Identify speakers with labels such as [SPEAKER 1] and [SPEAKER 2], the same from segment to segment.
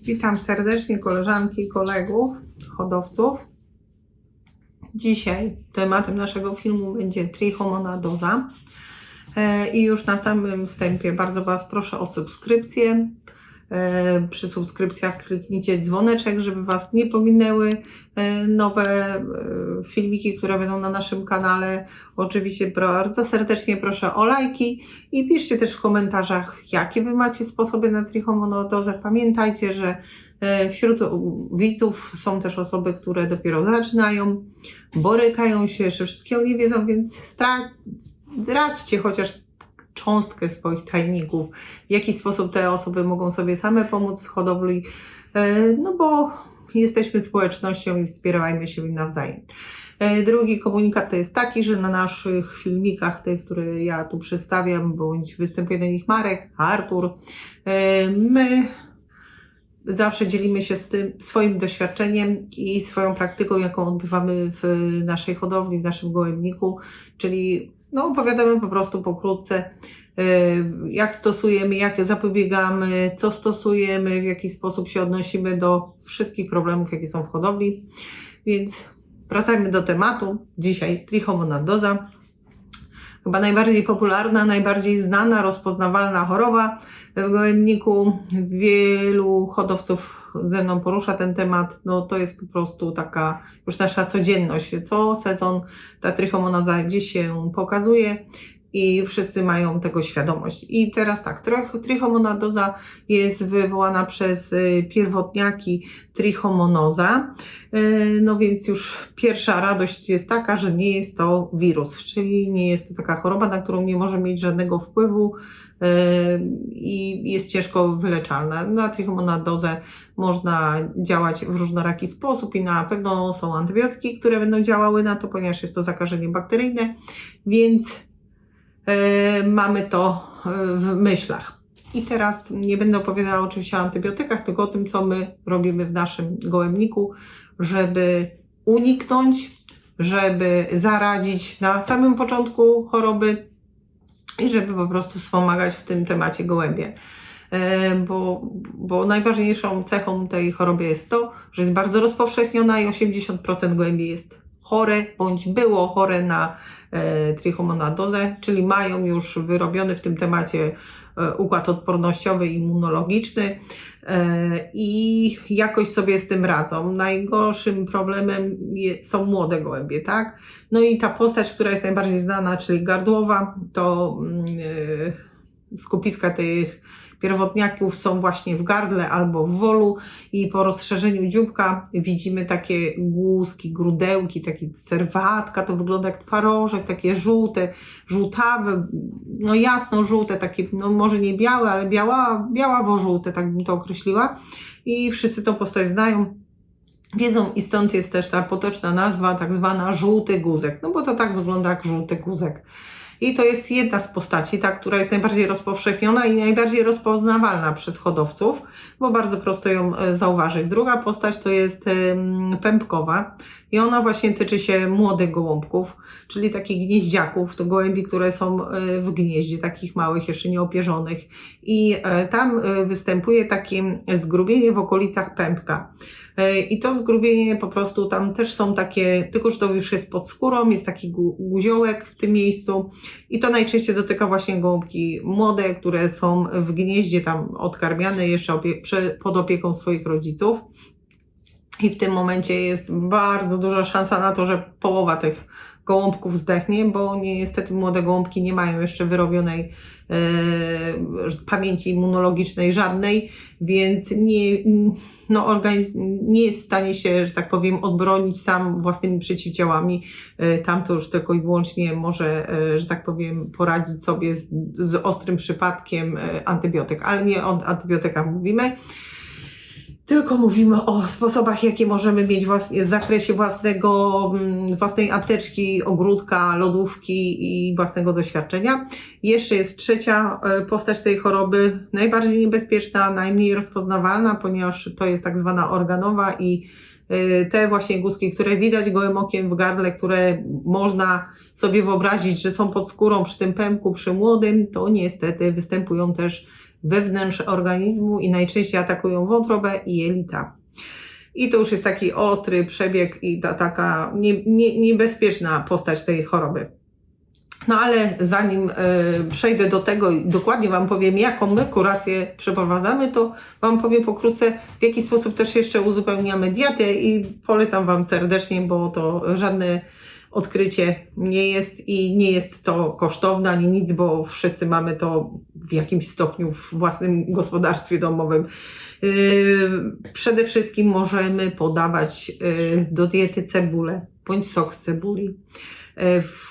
[SPEAKER 1] Witam serdecznie koleżanki i kolegów, hodowców. Dzisiaj tematem naszego filmu będzie trichomonadoza. I już na samym wstępie bardzo Was proszę o subskrypcję. Przy subskrypcjach kliknijcie dzwoneczek, żeby Was nie pominęły nowe filmiki, które będą na naszym kanale. Oczywiście bardzo serdecznie proszę o lajki i piszcie też w komentarzach, jakie Wy macie sposoby na trichomonadozę. Pamiętajcie, że wśród widzów są też osoby, które dopiero zaczynają, borykają się, jeszcze wszystkiego nie wiedzą, więc zdradźcie chociaż cząstkę swoich tajników, w jaki sposób te osoby mogą sobie same pomóc w hodowli, no bo jesteśmy społecznością i wspierajmy się nawzajem. Drugi komunikat to jest taki, że na naszych filmikach, tych, które ja tu przedstawiam, bądź występuje na nich Marek, Artur, my zawsze dzielimy się z tym swoim doświadczeniem i swoją praktyką, jaką odbywamy w naszej hodowli, w naszym gołębniku, czyli opowiadamy po prostu pokrótce, jak stosujemy, jak zapobiegamy, co stosujemy, w jaki sposób się odnosimy do wszystkich problemów, jakie są w hodowli. Więc wracajmy do tematu. Dzisiaj trichomonadoza. Chyba najbardziej popularna, najbardziej znana, rozpoznawalna choroba w gołębniku. Wielu hodowców ze mną porusza ten temat. To jest po prostu taka już nasza codzienność. Co sezon ta trichomonadoza gdzieś się pokazuje i wszyscy mają tego świadomość. I teraz tak, trichomonadoza jest wywołana przez pierwotniaki trichomonoza. No więc już pierwsza radość jest taka, że nie jest to wirus, czyli nie jest to taka choroba, na którą nie może mieć żadnego wpływu i jest ciężko wyleczalna. Na trichomonadozę można działać w różnoraki sposób i na pewno są antybiotyki, które będą działały na to, ponieważ jest to zakażenie bakteryjne, więc mamy to w myślach. I teraz nie będę opowiadała oczywiście o antybiotykach, tylko o tym, co my robimy w naszym gołębniku, żeby uniknąć, żeby zaradzić na samym początku choroby i żeby po prostu wspomagać w tym temacie gołębie. Bo najważniejszą cechą tej choroby jest to, że jest bardzo rozpowszechniona i 80% gołębi jest chore bądź było chore na trichomonadozę, czyli mają już wyrobiony w tym temacie układ odpornościowy i immunologiczny i jakoś sobie z tym radzą. Najgorszym problemem są młode gołębie, tak? No i ta postać, która jest najbardziej znana, czyli gardłowa, to skupiska tych pierwotniaków są właśnie w gardle albo w wolu i po rozszerzeniu dzióbka widzimy takie głuski, grudełki, takie serwatka, to wygląda jak twarożek, takie żółte, żółtawe, jasno-żółte, takie, może nie białe, ale białawo-żółte, tak bym to określiła. I wszyscy tą postać znają, wiedzą i stąd jest też ta potoczna nazwa, tak zwana żółty guzek, bo to tak wygląda jak żółty guzek. I to jest jedna z postaci, ta, która jest najbardziej rozpowszechniona i najbardziej rozpoznawalna przez hodowców, bo bardzo prosto ją zauważyć. Druga postać to jest pępkowa i ona właśnie tyczy się młodych gołąbków, czyli takich gnieździaków, to gołębi, które są w gnieździe, takich małych, jeszcze nieopierzonych. I tam występuje takie zgrubienie w okolicach pępka. I to zgrubienie po prostu tam też są takie, tylko że to już jest pod skórą, jest taki guziołek w tym miejscu i to najczęściej dotyka właśnie gołąbki młode, które są w gnieździe tam odkarmiane jeszcze pod opieką swoich rodziców. I w tym momencie jest bardzo duża szansa na to, że połowa tych gołąbków zdechnie, bo niestety młode gołąbki nie mają jeszcze wyrobionej pamięci immunologicznej żadnej, więc organizm nie jest w stanie się, że tak powiem, odbronić sam własnymi przeciwciałami. Tam to już tylko i wyłącznie może, że tak powiem, poradzić sobie z ostrym przypadkiem antybiotyk, ale nie o antybiotykach mówimy. Tylko mówimy o sposobach, jakie możemy mieć w zakresie własnej apteczki, ogródka, lodówki i własnego doświadczenia. Jeszcze jest trzecia postać tej choroby, najbardziej niebezpieczna, najmniej rozpoznawalna, ponieważ to jest tak zwana organowa i te właśnie guzki, które widać gołym okiem w gardle, które można sobie wyobrazić, że są pod skórą przy tym pępku, przy młodym, to niestety występują też wewnątrz organizmu i najczęściej atakują wątrobę i jelita. I to już jest taki ostry przebieg i taka niebezpieczna postać tej choroby. No ale zanim przejdę do tego i dokładnie Wam powiem, jaką my kurację przeprowadzamy, to Wam powiem pokrótce, w jaki sposób też jeszcze uzupełniamy dietę i polecam Wam serdecznie, bo to żadne odkrycie nie jest i nie jest to kosztowne ani nic, bo wszyscy mamy to w jakimś stopniu w własnym gospodarstwie domowym. Przede wszystkim możemy podawać do diety cebulę bądź sok z cebuli.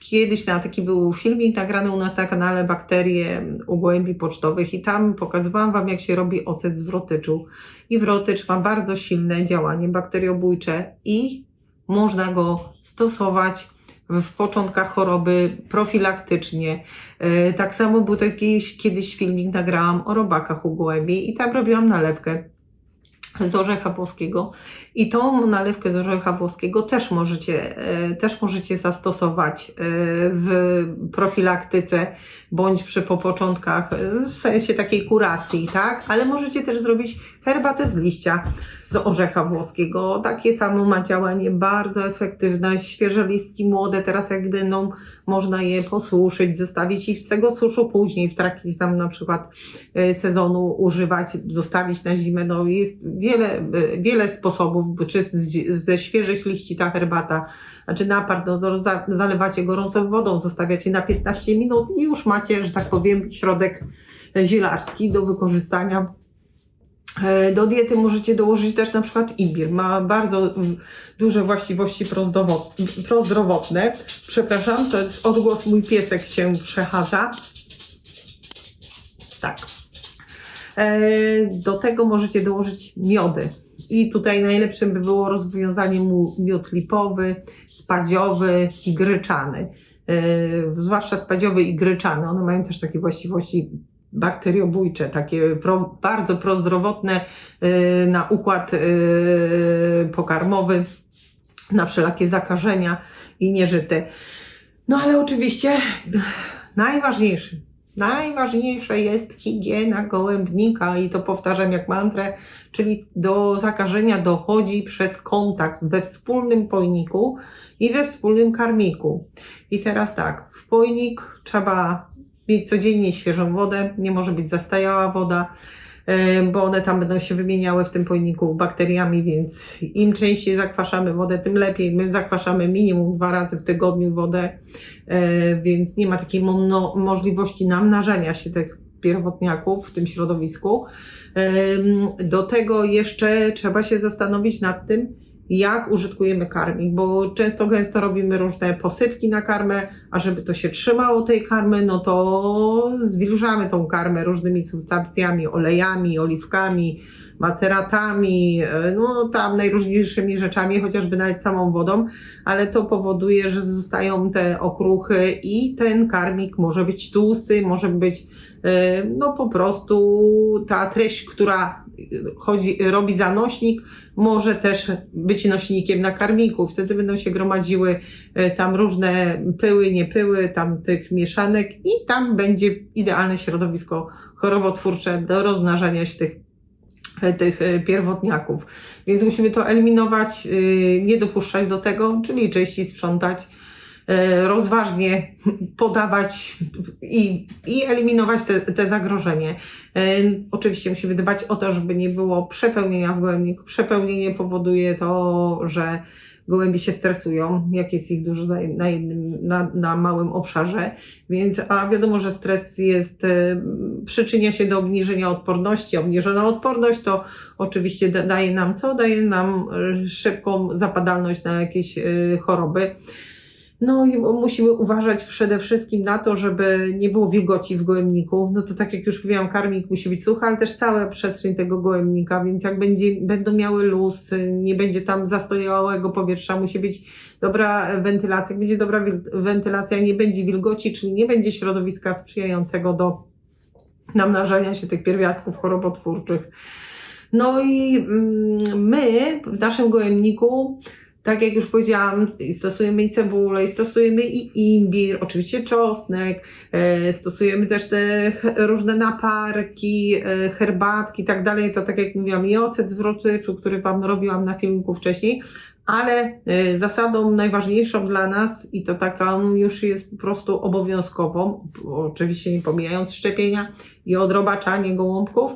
[SPEAKER 1] Kiedyś taki był filmik nagrany u nas na kanale Bakterie u gołębi pocztowych i tam pokazywałam Wam, jak się robi ocet z wrotyczu. I wrotycz ma bardzo silne działanie bakteriobójcze i można go stosować w początkach choroby profilaktycznie. Tak samo był kiedyś filmik, nagrałam o robakach u gołębi i tam robiłam nalewkę z orzecha włoskiego i tą nalewkę z orzecha włoskiego też możecie zastosować w profilaktyce bądź po początkach, w sensie takiej kuracji, tak? Ale możecie też zrobić herbatę z liścia z orzecha włoskiego. Takie samo ma działanie, bardzo efektywne, świeże listki młode, teraz jak będą, można je posuszyć, zostawić i z tego suszu później w trakcie tam na przykład sezonu używać, zostawić na zimę. No jest wiele sposobów, czy ze świeżych liści ta herbata, znaczy napar, no zalewacie gorącą wodą, zostawiacie na 15 minut i już macie, że tak powiem, środek zielarski do wykorzystania. Do diety możecie dołożyć też na przykład imbir. Ma bardzo duże właściwości prozdrowotne. Przepraszam, to jest odgłos, mój piesek się przechadza. Tak. Do tego możecie dołożyć miody. I tutaj najlepszym by było rozwiązanie miód lipowy, spadziowy i gryczany. Zwłaszcza spadziowy i gryczany. One mają też takie właściwości bakteriobójcze, takie bardzo prozdrowotne na układ pokarmowy, na wszelakie zakażenia i nieżyty. No ale oczywiście najważniejsze jest higiena gołębnika i to powtarzam jak mantrę, czyli do zakażenia dochodzi przez kontakt we wspólnym pojniku i we wspólnym karmiku. I teraz tak, w pojnik trzeba mieć codziennie świeżą wodę, nie może być zastajała woda, bo one tam będą się wymieniały w tym pojniku bakteriami, więc im częściej zakwaszamy wodę, tym lepiej. My zakwaszamy minimum 2 razy w tygodniu wodę, więc nie ma takiej możliwości namnażania się tych pierwotniaków w tym środowisku. Do tego jeszcze trzeba się zastanowić nad tym, jak użytkujemy karmik, bo gęsto robimy różne posypki na karmę, a żeby to się trzymało tej karmy, no to zwilżamy tą karmę różnymi substancjami, olejami, oliwkami, maceratami, no tam najróżniejszymi rzeczami, chociażby nawet samą wodą, ale to powoduje, że zostają te okruchy i ten karmik może być tłusty, może być no po prostu ta treść, która robi za nośnik, może też być nośnikiem na karmiku. Wtedy będą się gromadziły tam różne pyły, niepyły, tam tych mieszanek i tam będzie idealne środowisko chorobotwórcze do rozmnażania się tych pierwotniaków. Więc musimy to eliminować, nie dopuszczać do tego, czyli częściej sprzątać, rozważnie podawać i eliminować te zagrożenie. Oczywiście musimy dbać o to, żeby nie było przepełnienia w gołębniku. Przepełnienie powoduje to, że gołębie się stresują, jak jest ich dużo na małym obszarze, więc a wiadomo, że stres przyczynia się do obniżenia odporności. Obniżona odporność to oczywiście daje nam co? Daje nam szybką zapadalność na jakieś choroby. No i musimy uważać przede wszystkim na to, żeby nie było wilgoci w gołębniku. No to tak jak już mówiłam, karmik musi być suchy, ale też cała przestrzeń tego gołębnika, więc jak będą miały luz, nie będzie tam zastojałego powietrza, musi być dobra wentylacja. Jak będzie dobra wentylacja, nie będzie wilgoci, czyli nie będzie środowiska sprzyjającego do namnażania się tych pierwiastków chorobotwórczych. No i my w naszym gołębniku Tak jak już powiedziałam, stosujemy i cebulę, i stosujemy i imbir, oczywiście czosnek, stosujemy też te różne naparki, herbatki i tak dalej. To tak jak mówiłam, i ocet z wrotyczu, który Wam robiłam na filmiku wcześniej, ale zasadą najważniejszą dla nas i to taką już jest po prostu obowiązkową, oczywiście nie pomijając szczepienia i odrobaczanie gołąbków,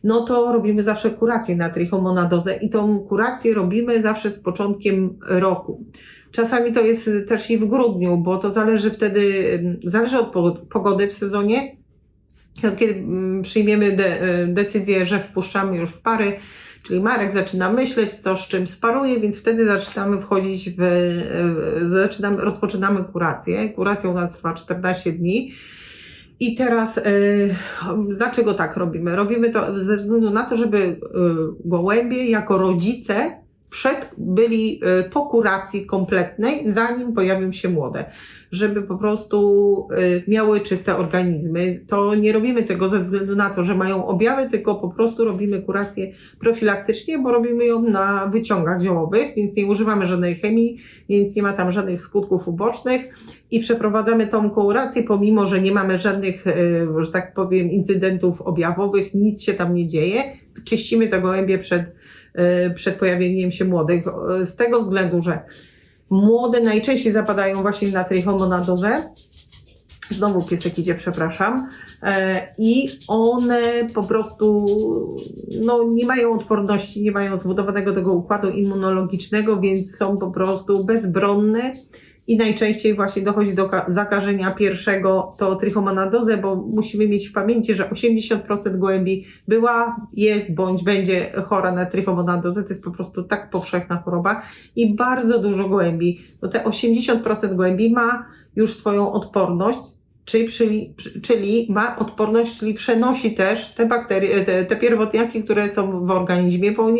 [SPEAKER 1] no to robimy zawsze kurację na trichomonadozę i tą kurację robimy zawsze z początkiem roku. Czasami to jest też i w grudniu, bo to zależy od pogody w sezonie. Kiedy przyjmiemy decyzję, że wpuszczamy już w pary, czyli Marek zaczyna myśleć, co z czym sparuje, więc wtedy zaczynamy wchodzić rozpoczynamy kurację. Kuracja u nas trwa 14 dni. I teraz, dlaczego tak robimy? Robimy to ze względu na to, żeby gołębie jako rodzice byli po kuracji kompletnej, zanim pojawią się młode. Żeby po prostu miały czyste organizmy. To nie robimy tego ze względu na to, że mają objawy, tylko po prostu robimy kurację profilaktycznie, bo robimy ją na wyciągach ziołowych, więc nie używamy żadnej chemii, więc nie ma tam żadnych skutków ubocznych i przeprowadzamy tą kurację, pomimo że nie mamy żadnych, że tak powiem, incydentów objawowych, nic się tam nie dzieje. Czyścimy te gołębie przed pojawieniem się młodych, z tego względu, że młode najczęściej zapadają właśnie na trichomonadozę. Znowu piesek idzie, przepraszam. I one po prostu nie mają odporności, nie mają zbudowanego tego układu immunologicznego, więc są po prostu bezbronne. I najczęściej właśnie dochodzi do zakażenia pierwszego, to trichomonadozę, bo musimy mieć w pamięci, że 80% gołębi jest bądź będzie chora na trichomonadozę. To jest po prostu tak powszechna choroba i bardzo dużo gołębi. Te 80% gołębi ma już swoją odporność, czyli ma odporność, czyli przenosi też te bakterie, te pierwotniaki, które są w organizmie, bo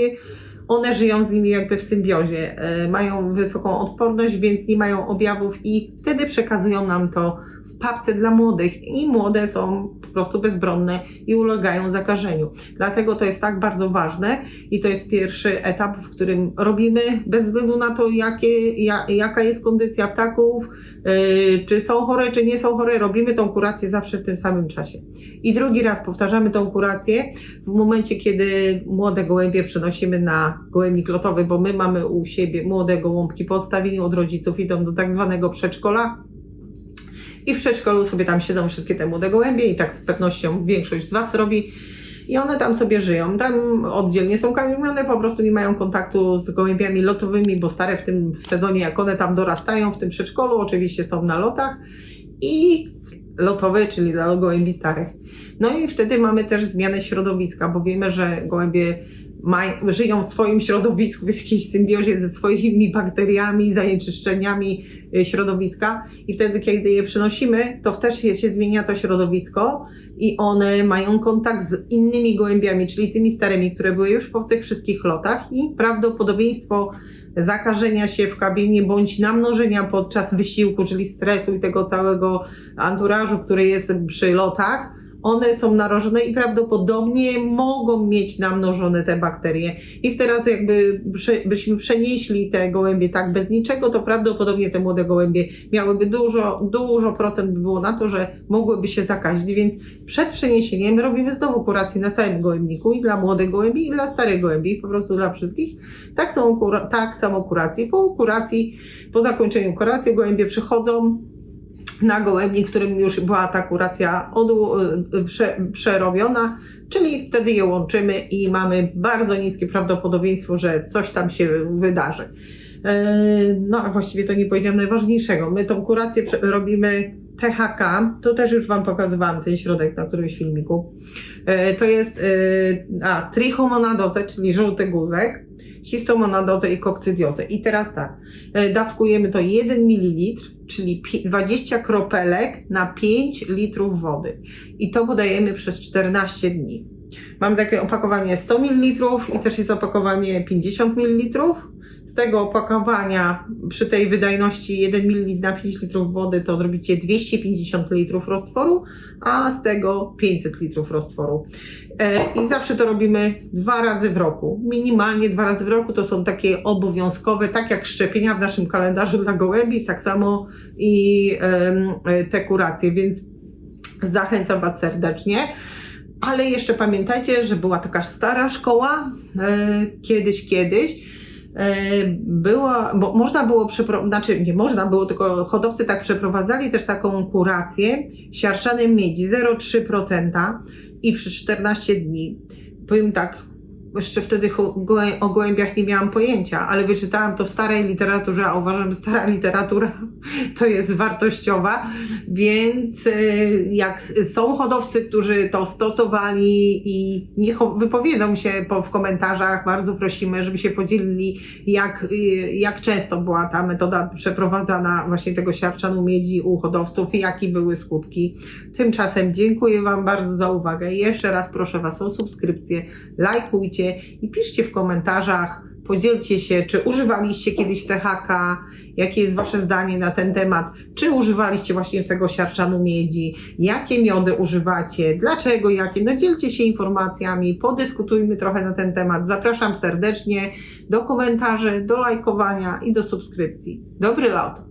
[SPEAKER 1] one żyją z nimi jakby w symbiozie, mają wysoką odporność, więc nie mają objawów i wtedy przekazują nam to w papce dla młodych i młode są po prostu bezbronne i ulegają zakażeniu. Dlatego to jest tak bardzo ważne i to jest pierwszy etap, w którym robimy bez względu na to, jaka jest kondycja ptaków, czy są chore, czy nie są chore, robimy tą kurację zawsze w tym samym czasie. I drugi raz powtarzamy tą kurację w momencie, kiedy młode gołębie przenosimy na gołębnik lotowy, bo my mamy u siebie młode gołąbki po odstawieniu od rodziców, idą do tak zwanego przedszkola i w przedszkolu sobie tam siedzą wszystkie te młode gołębie i tak z pewnością większość z Was robi i one tam sobie żyją, tam oddzielnie są karmione, po prostu nie mają kontaktu z gołębiami lotowymi, bo stare w tym sezonie, jak one tam dorastają w tym przedszkolu, oczywiście są na lotach i lotowe, czyli dla gołębi starych. No i wtedy mamy też zmianę środowiska, bo wiemy, że gołębie żyją w swoim środowisku, w jakiejś symbiozie ze swoimi bakteriami, zanieczyszczeniami środowiska i wtedy, kiedy je przynosimy, to też się zmienia to środowisko i one mają kontakt z innymi gołębiami, czyli tymi starymi, które były już po tych wszystkich lotach i prawdopodobieństwo zakażenia się w kabinie bądź namnożenia podczas wysiłku, czyli stresu i tego całego anturażu, który jest przy lotach, one są narażone i prawdopodobnie mogą mieć namnożone te bakterie. I teraz byśmy przenieśli te gołębie tak bez niczego, to prawdopodobnie te młode gołębie miałyby dużo procent by było na to, że mogłyby się zakazić. Więc przed przeniesieniem robimy znowu kurację na całym gołębniku i dla młodych gołębi i dla starych gołębi, po prostu dla wszystkich. Tak samo kuracji. Po zakończeniu kuracji gołębie przychodzą na gołębnik, w którym już była ta kuracja przerobiona, czyli wtedy je łączymy i mamy bardzo niskie prawdopodobieństwo, że coś tam się wydarzy. No a właściwie to nie powiedziałam najważniejszego. My tą kurację robimy THK, to też już Wam pokazywałam ten środek na którymś filmiku. To jest trichomonadozę, czyli żółty guzek, histomonadozę i kokcydiozę. I teraz tak, dawkujemy to 1 ml, czyli 20 kropelek na 5 litrów wody. I to podajemy przez 14 dni. Mamy takie opakowanie 100 ml i też jest opakowanie 50 ml. Z tego opakowania przy tej wydajności 1 ml na 5 litrów wody to zrobicie 250 litrów roztworu, a z tego 500 litrów roztworu. I zawsze to robimy 2 razy w roku. Minimalnie 2 razy w roku to są takie obowiązkowe, tak jak szczepienia w naszym kalendarzu dla gołębi, tak samo i te kuracje, więc zachęcam Was serdecznie. Ale jeszcze pamiętajcie, że była taka stara szkoła, kiedyś, była, bo można było znaczy nie można było, tylko hodowcy tak przeprowadzali też taką kurację siarczanej miedzi 0,3% i przy 14 dni. Powiem tak, jeszcze wtedy o gołębiach nie miałam pojęcia, ale wyczytałam to w starej literaturze, a uważam, że stara literatura to jest wartościowa, więc jak są hodowcy, którzy to stosowali i niech wypowiedzą się w komentarzach, bardzo prosimy, żeby się podzielili, jak często była ta metoda przeprowadzana właśnie tego siarczanu miedzi u hodowców i jakie były skutki. Tymczasem dziękuję Wam bardzo za uwagę i jeszcze raz proszę Was o subskrypcję, lajkujcie i piszcie w komentarzach, podzielcie się, czy używaliście kiedyś THK, jakie jest Wasze zdanie na ten temat, czy używaliście właśnie tego siarczanu miedzi, jakie miody używacie, dlaczego, jakie, no dzielcie się informacjami, podyskutujmy trochę na ten temat. Zapraszam serdecznie do komentarzy, do lajkowania i do subskrypcji. Dobry lot!